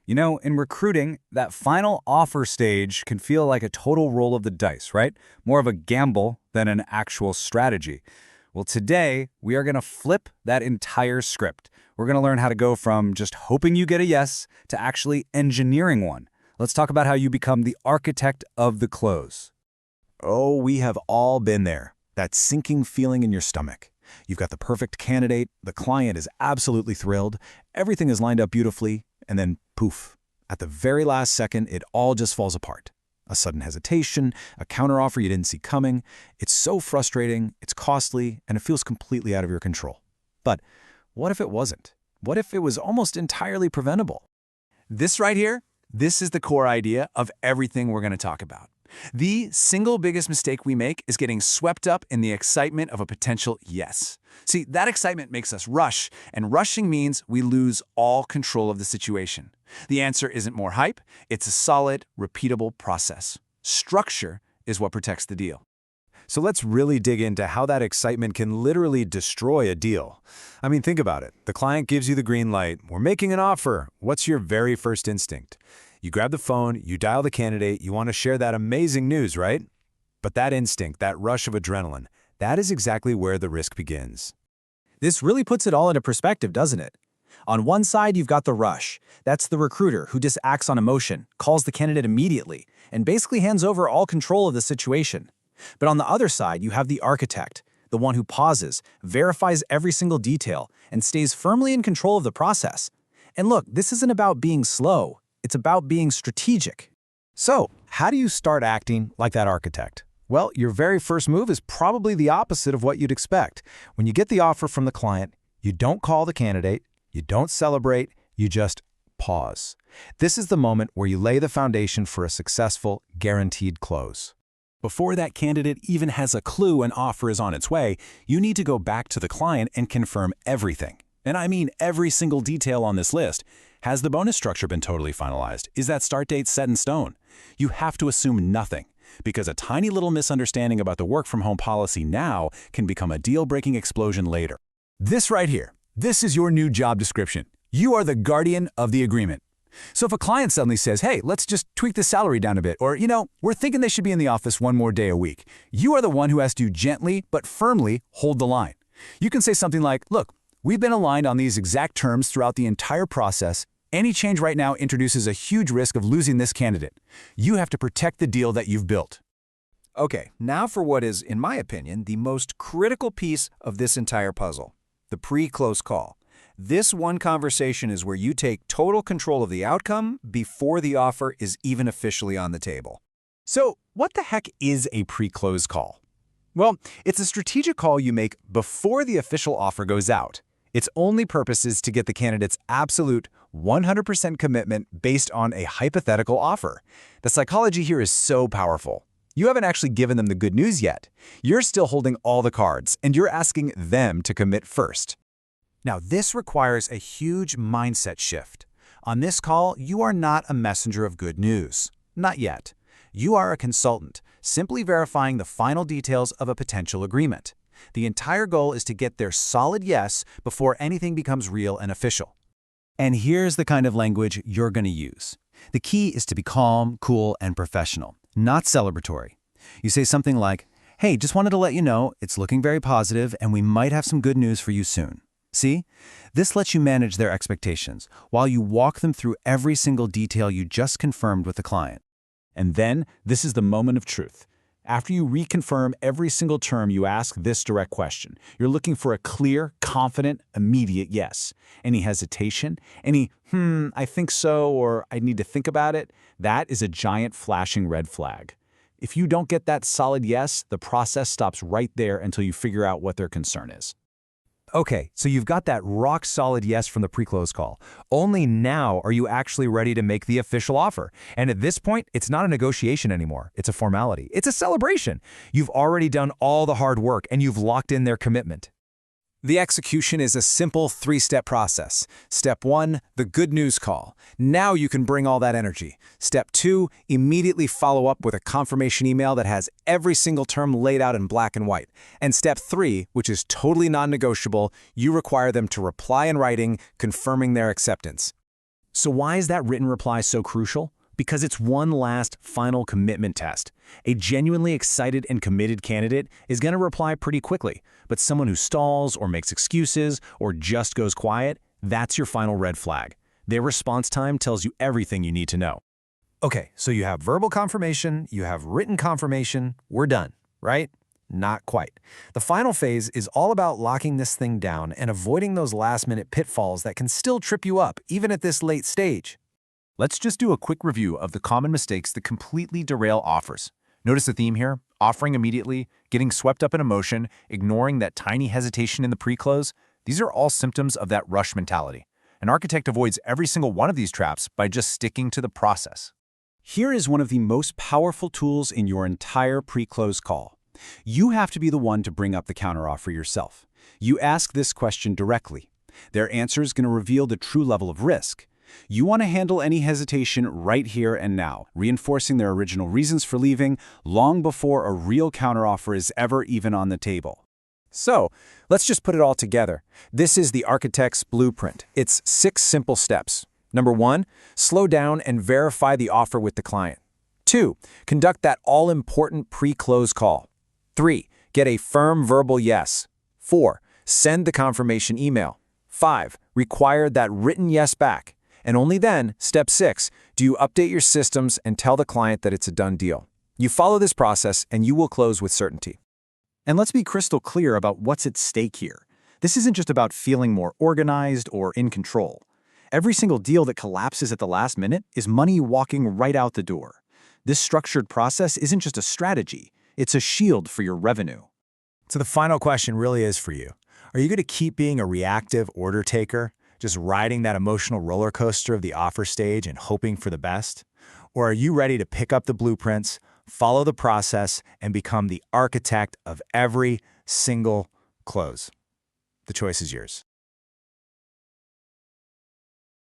You know, in recruiting, that final offer stage can feel like a total roll of the dice, right? More of a gamble than an actual strategy. Well, today, we are going to flip that entire script. We're going to learn how to go from just hoping you get a yes to actually engineering one. Let's talk about how you become the architect of the close. Oh, we have all been there. That sinking feeling in your stomach. You've got the perfect candidate, the client is absolutely thrilled, everything is lined up beautifully, and then poof. At the very last second, it all just falls apart. A sudden hesitation, a counteroffer you didn't see coming. It's so frustrating, it's costly, and it feels completely out of your control. But what if it wasn't? What if it was almost entirely preventable? This right here, this is the core idea of everything we're going to talk about. The single biggest mistake we make is getting swept up in the excitement of a potential yes. See, that excitement makes us rush, and rushing means we lose all control of the situation. The answer isn't more hype, it's a solid, repeatable process. Structure is what protects the deal. So let's really dig into how that excitement can literally destroy a deal. I mean, think about it. The client gives you the green light. We're making an offer. What's your very first instinct? You grab the phone, you dial the candidate, you want to share that amazing news, right? But that instinct, that rush of adrenaline, that is exactly where the risk begins. This really puts it all into perspective, doesn't it? On one side, you've got the rush. That's the recruiter who just acts on emotion, calls the candidate immediately, and basically hands over all control of the situation. But on the other side, you have the architect, the one who pauses, verifies every single detail, and stays firmly in control of the process. And look, this isn't about being slow. It's about being strategic. So, how do you start acting like that architect? Well, your very first move is probably the opposite of what you'd expect. When you get the offer from the client, you don't call the candidate, you don't celebrate, you just pause. This is the moment where you lay the foundation for a successful, guaranteed close. Before that candidate even has a clue an offer is on its way, you need to go back to the client and confirm everything. And I mean every single detail on this list. Has the bonus structure been totally finalized? Is that start date set in stone? You have to assume nothing, because a tiny little misunderstanding about the work-from-home policy now can become a deal-breaking explosion later. This right here, this is your new job description. You are the guardian of the agreement. So if a client suddenly says, hey, let's just tweak the salary down a bit, or, we're thinking they should be in the office one more day a week, you are the one who has to gently but firmly hold the line. You can say something like, look, we've been aligned on these exact terms throughout the entire process. Any change right now introduces a huge risk of losing this candidate. You have to protect the deal that you've built. Okay, now for what is, in my opinion, the most critical piece of this entire puzzle, the pre-close call. This one conversation is where you take total control of the outcome before the offer is even officially on the table. So, what the heck is a pre-close call? Well, it's a strategic call you make before the official offer goes out. Its only purpose is to get the candidate's absolute 100% commitment based on a hypothetical offer. The psychology here is so powerful. You haven't actually given them the good news yet. You're still holding all the cards, and you're asking them to commit first. Now, this requires a huge mindset shift. On this call, you are not a messenger of good news. Not yet. You are a consultant, simply verifying the final details of a potential agreement. The entire goal is to get their solid yes before anything becomes real and official. And here's the kind of language you're going to use. The key is to be calm, cool, and professional, not celebratory. You say something like, hey, just wanted to let you know it's looking very positive and we might have some good news for you soon. See? This lets you manage their expectations while you walk them through every single detail you just confirmed with the client. And then, this is the moment of truth. After you reconfirm every single term, you ask this direct question. You're looking for a clear, confident, immediate yes. Any hesitation, any, I think so, or I need to think about it, that is a giant flashing red flag. If you don't get that solid yes, the process stops right there until you figure out what their concern is. Okay, so you've got that rock-solid yes from the pre-close call. Only now are you actually ready to make the official offer. And at this point, it's not a negotiation anymore. It's a formality. It's a celebration. You've already done all the hard work, and you've locked in their commitment. The execution is a simple three-step process. Step 1, the good news call. Now you can bring all that energy. Step 2, immediately follow up with a confirmation email that has every single term laid out in black and white. And step 3, which is totally non-negotiable, you require them to reply in writing, confirming their acceptance. So why is that written reply so crucial? Because it's one last final commitment test. A genuinely excited and committed candidate is going to reply pretty quickly, but someone who stalls or makes excuses or just goes quiet, that's your final red flag. Their response time tells you everything you need to know. Okay, so you have verbal confirmation, you have written confirmation, we're done, right? Not quite. The final phase is all about locking this thing down and avoiding those last-minute pitfalls that can still trip you up, even at this late stage. Let's just do a quick review of the common mistakes that completely derail offers. Notice the theme here: offering immediately, getting swept up in emotion, ignoring that tiny hesitation in the pre-close. These are all symptoms of that rush mentality. An architect avoids every single one of these traps by just sticking to the process. Here is one of the most powerful tools in your entire pre-close call. You have to be the one to bring up the counteroffer yourself. You ask this question directly. Their answer is going to reveal the true level of risk. You want to handle any hesitation right here and now, reinforcing their original reasons for leaving long before a real counteroffer is ever even on the table. So, let's just put it all together. This is the architect's blueprint. It's 6 simple steps. Number 1, slow down and verify the offer with the client. 2, conduct that all-important pre-close call. 3, get a firm verbal yes. 4, send the confirmation email. 5, require that written yes back. And only then, step 6, do you update your systems and tell the client that it's a done deal. You follow this process and you will close with certainty. And let's be crystal clear about what's at stake here. This isn't just about feeling more organized or in control. Every single deal that collapses at the last minute is money walking right out the door. This structured process isn't just a strategy, it's a shield for your revenue. So the final question really is for you. Are you going to keep being a reactive order taker, just riding that emotional roller coaster of the offer stage and hoping for the best? Or are you ready to pick up the blueprints, follow the process, and become the architect of every single close? The choice is yours.